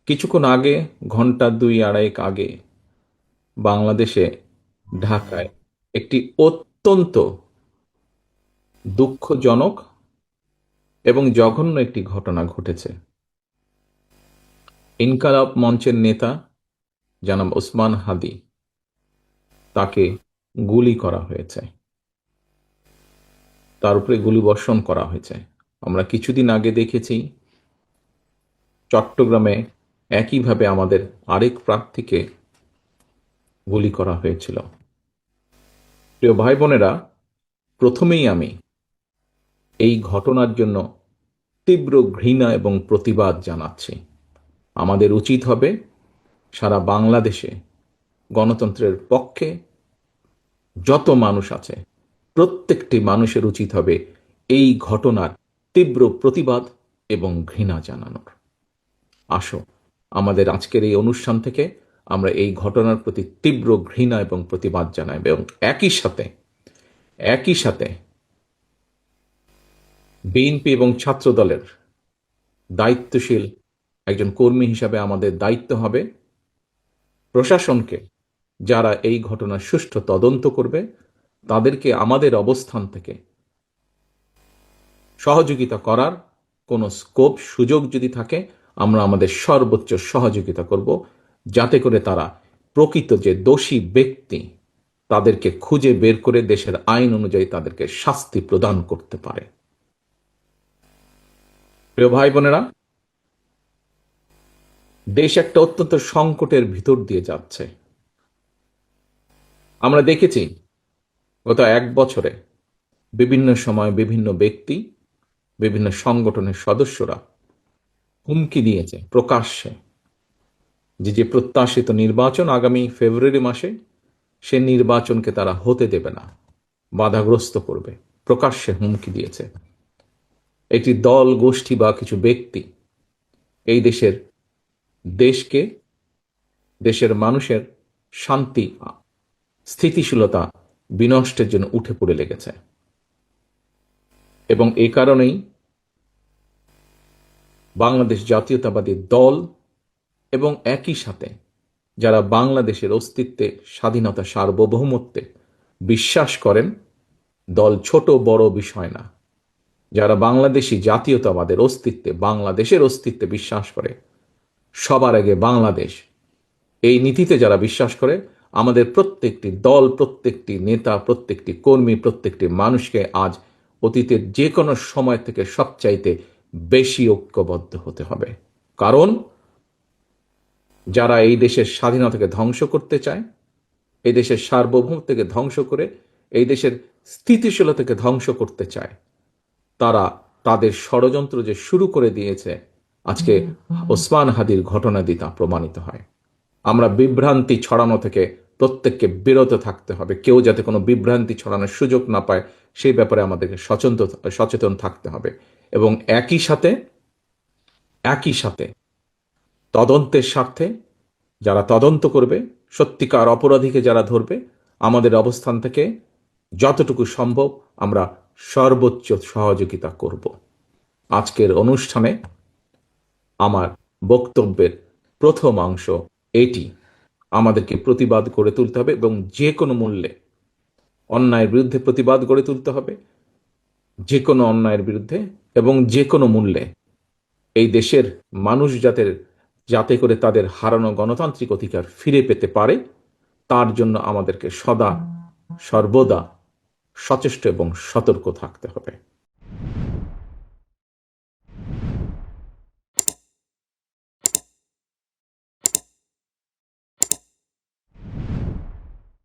কিছুক্ষণ আগে, ঘন্টা দুই আড়াইক আগে, বাংলাদেশে ঢাকায় একটি অত্যন্ত দুঃখজনক এবং জঘন্য একটি ঘটনা ঘটেছে। ইনকালাব মঞ্চের নেতা জনাব ওসমান হাদি, তাকে গুলি করা হয়েছে, তার উপরে গুলিবর্ষণ করা হয়েছে। আমরা কিছুদিন আগে দেখেছি চট্টগ্রামে একইভাবে আমাদের আরেক প্রার্থীকে গুলি করা হয়েছিল। প্রিয় ভাই বোনেরা, প্রথমেই আমি এই ঘটনার জন্য তীব্র ঘৃণা এবং প্রতিবাদ জানাচ্ছি। আমাদের উচিত হবে সারা বাংলাদেশে গণতন্ত্রের পক্ষে যত মানুষ আছে প্রত্যেকটি মানুষের উচিত হবে এই ঘটনার তীব্র প্রতিবাদ এবং ঘৃণা জানানোর। আসো, আমাদের আজকের এই অনুষ্ঠান থেকে আমরা এই ঘটনার প্রতি তীব্র ঘৃণা এবং প্রতিবাদ জানাই এবং একই সাথে বিএনপি এবং ছাত্র দলের দায়িত্বশীল একজন কর্মী হিসাবে আমাদের দায়িত্ব হবে প্রশাসনকে, যারা এই ঘটনার সুষ্ঠু তদন্ত করবে, তাদেরকে আমাদের অবস্থান থেকে সহযোগিতা করার কোনো স্কোপ সুযোগ যদি থাকে, আমরা আমাদের সর্বোচ্চ সহযোগিতা করব, যাতে করে তারা প্রকৃত যে দোষী ব্যক্তি তাদেরকে খুঁজে বের করে দেশের আইন অনুযায়ী তাদেরকে শাস্তি প্রদান করতে পারে। প্রিয় ভাই বোনেরা, দেশ একটা অত্যন্ত সংকটের ভিতর দিয়ে যাচ্ছে। আমরা দেখেছি গত এক বছরে বিভিন্ন সময় বিভিন্ন ব্যক্তি, বিভিন্ন সংগঠনের সদস্যরা হুমকি দিয়েছে প্রকাশ্যে যে প্রত্যাশিত নির্বাচন আগামী ফেব্রুয়ারি মাসে, সে নির্বাচনকে তারা হতে দেবে না, বাধাগ্রস্ত করবে। প্রকাশ্যে হুমকি দিয়েছে। একটি দল, গোষ্ঠী বা কিছু ব্যক্তি এই দেশকে, দেশের মানুষের শান্তি, স্থিতিশীলতা বিনষ্টের জন্য উঠে পড়ে লেগেছে। এবং এই কারণেই বাংলাদেশ জাতীয়তাবাদী দল এবং একই সাথে যারা বাংলাদেশের অস্তিত্বে, স্বাধীনতা, সার্বভৌমত্বে বিশ্বাস করেন, দল ছোট বড় বিষয় না, যারা বাংলাদেশি জাতীয়তাবাদের অস্তিত্বে, বাংলাদেশের অস্তিত্বে বিশ্বাস করে, সবার আগে বাংলাদেশ, এই নীতিতে যারা বিশ্বাস করে, আমাদের প্রত্যেকটি দল, প্রত্যেকটি নেতা, প্রত্যেকটি কর্মী, প্রত্যেকটি মানুষকে আজ অতীতের যে কোনো সময় থেকে সবচাইতে বেশি ঐক্যবদ্ধ হতে হবে। কারণ যারা এই দেশের স্বাধীনতাকে ধ্বংস করতে চায়, এই দেশের সার্বভৌমত্বকে ধ্বংস করে এই দেশের স্থিতিশীলতাকে ধ্বংস করতে চায়, তারা তাদের ষড়যন্ত্র যে শুরু করে দিয়েছে, আজকে ওসমান হাদির ঘটনা দিয়ে তা প্রমাণিত হয়। আমরা বিভ্রান্তি ছড়ানো থেকে প্রত্যেককে বিরত থাকতে হবে। কেউ যাতে কোনো বিভ্রান্তি ছড়ানোর সুযোগ না পায়, সেই ব্যাপারে আমাদেরকে সচেতন থাকতে হবে। এবং একই সাথে তদন্তের স্বার্থে যারা তদন্ত করবে, সত্যিকার অপরাধীকে যারা ধরবে, আমাদের অবস্থান থেকে যতটুকু সম্ভব আমরা সর্বোচ্চ সহযোগিতা করব। আজকের অনুষ্ঠানে আমার বক্তব্যের প্রথম অংশ এটি। আমাদেরকে প্রতিবাদ গড়ে তুলতে হবে এবং যে কোনো মূল্যে অন্যায়ের বিরুদ্ধে প্রতিবাদ গড়ে তুলতে হবে, যে কোনো অন্যায়ের বিরুদ্ধে এবং যে কোনো মূল্যে এই দেশের মানুষ যাতে করে তাদের হারানো গণতান্ত্রিক অধিকার ফিরে পেতে পারে, তার জন্য আমাদেরকে সদা সর্বদা সচেষ্ট এবং সতর্ক থাকতে হবে।